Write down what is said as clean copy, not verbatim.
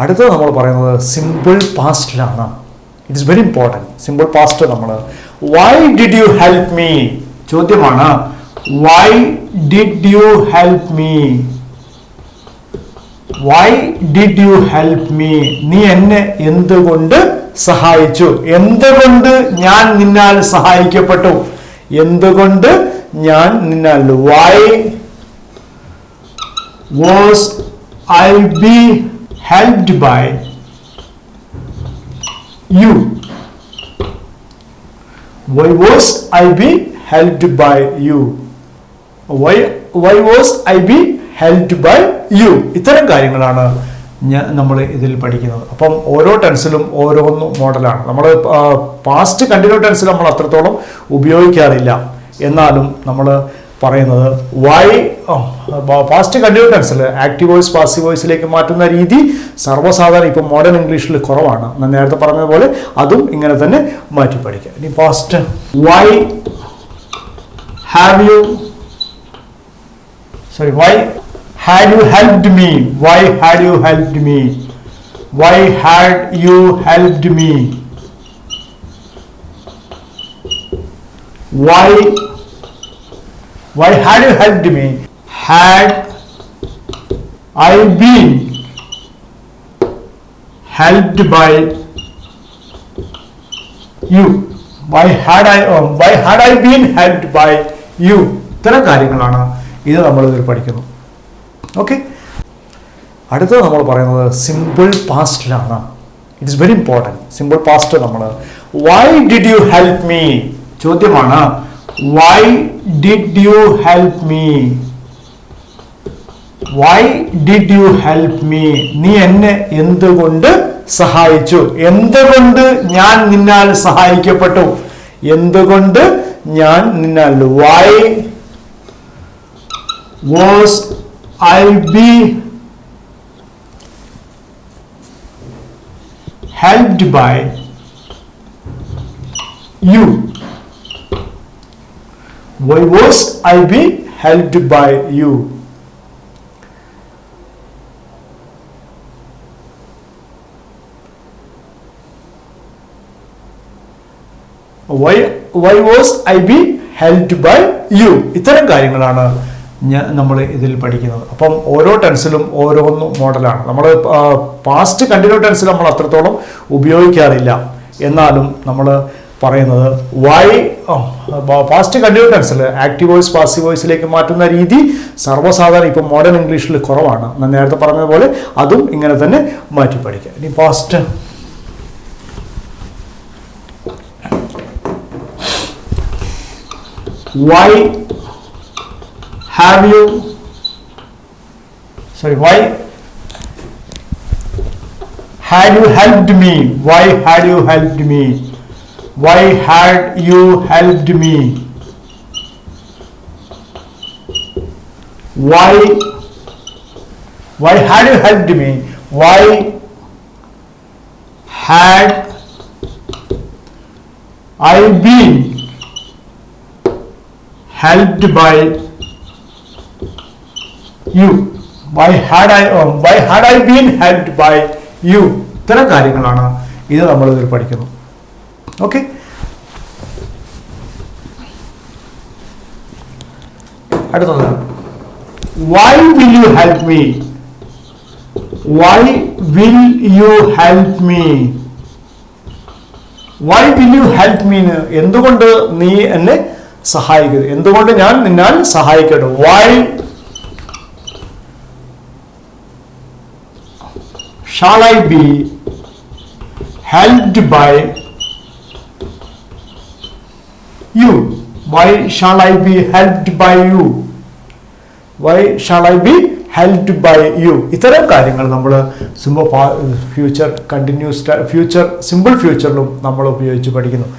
അടുത്തത് നമ്മൾ പറയുന്നത് സിമ്പിൾ പാസ്റ്റിലാണ്. It's very important. Simple past നമ്മൾ why did you help me ചോദ്യമാണ്. Why did you help me? Why did you help me? നീ എന്നെ എന്തുകൊണ്ട് സഹായിച്ചു? എന്തുകൊണ്ട് ഞാൻ നിന്നാൽ സഹായിക്കപ്പെട്ടു? എന്തുകൊണ്ട് ഞാൻ നിന്നാൽ? Why was I be helped by you? Why was I be helped by you? Why was I be helped by you? ഇത്തരം കാര്യങ്ങളാണ് നമ്മൾ ഇതിൽ പഠിക്കുന്നത്. അപ്പം ഓരോ ടെൻസിലും ഓരോന്നും മോഡലാണ്. നമ്മൾ പാസ്റ്റ് കണ്ടിന്യൂ ടെൻസിൽ നമ്മൾ അത്രത്തോളം ഉപയോഗിക്കാറില്ല. എന്നാലും നമ്മൾ പറയുന്നത് വൈ പാസ്റ്റ് കണ്ടിന്യൂ ടെൻസിൽ ആക്റ്റീവ് വോയിസ് പാസീവ് വോയിസിലേക്ക് മാറ്റുന്ന രീതി സർവ്വസാധാരണ ഇപ്പം മോഡേൺ ഇംഗ്ലീഷിൽ കുറവാണ്. ഞാൻ നേരത്തെ പറഞ്ഞതുപോലെ അതും ഇങ്ങനെ തന്നെ മാറ്റി പഠിക്കാം. ഇനി past Y have you Y had you helped me? Y had you helped me? Y had you helped me? Why had you helped me? Had I been helped by you? Why had I been helped by you? ഇത്തരം കാര്യങ്ങളാണ് ഇത് നമ്മൾ ഇതിൽ പഠിക്കുന്നത്. Okay, അടുത്തത് നമ്മൾ പറയുന്നത് simple പാസ്റ്റിലാണ്. It's very important. Simple past നമ്മൾ why did you help me ചോദ്യമാണ്. Why did you help me? Why did you help me? നീ എന്നെ എന്തുകൊണ്ട് സഹായിച്ചു? എന്തുകൊണ്ട് ഞാൻ നിന്നാൽ സഹായിക്കപ്പെട്ടു? എന്തുകൊണ്ട് ഞാൻ നിന്നാൽ? Why was I be helped by you? Why was I be helped by you? Why was I be helped by you? ഇത്തരം കാര്യങ്ങളാണ് നമ്മൾ ഇതിൽ പഠിക്കുന്നത്. അപ്പം ഓരോ ടെൻസിലും ഓരോന്നും മോഡലാണ്. നമ്മൾ പാസ്റ്റ് കണ്ടിന്യൂ ടെൻസിൽ നമ്മൾ അത്രത്തോളം ഉപയോഗിക്കാറില്ല. എന്നാലും നമ്മൾ പറയുന്നത് വൈ പാസ്റ്റ് കണ്ടിന്യൂ ടെൻസിൽ ആക്റ്റീവ് വോയിസ് പാസീവ് വോയിസിലേക്ക് മാറ്റുന്ന രീതി സർവ്വസാധാരണ ഇപ്പം മോഡേൺ ഇംഗ്ലീഷിൽ കുറവാണ്. ഞാൻ നേരത്തെ പറഞ്ഞതുപോലെ അതും ഇങ്ങനെ തന്നെ മാറ്റി പഠിക്കാം. ഇനി past why had you helped me? Why had you helped me? Why had you helped me? Why had you helped me? Why had I been helped by you? Why had I been helped by you? ഇത്തരം കാര്യങ്ങളാണ് ഇത് നമ്മൾ ഇതിൽ പഠിക്കുന്നത്. Okay, അടുത്തത് why will you help me? Why will you help me? Why will you help me? എന്തുകൊണ്ട് നീ എന്നെ സഹായിക്കുന്നു? എന്തുകൊണ്ട് ഞാൻ നിന്നാൽ സഹായിക്കട്ടെ? Why shall I be helped by you? Why shall I be helped by you? Why shall I be helped by you? ഇത്തരം കാര്യങ്ങൾ നമ്മൾ simple future continuous future simple ഫ്യൂച്ചറിലും നമ്മൾ ഉപയോഗിച്ച് പഠിക്കുന്നു.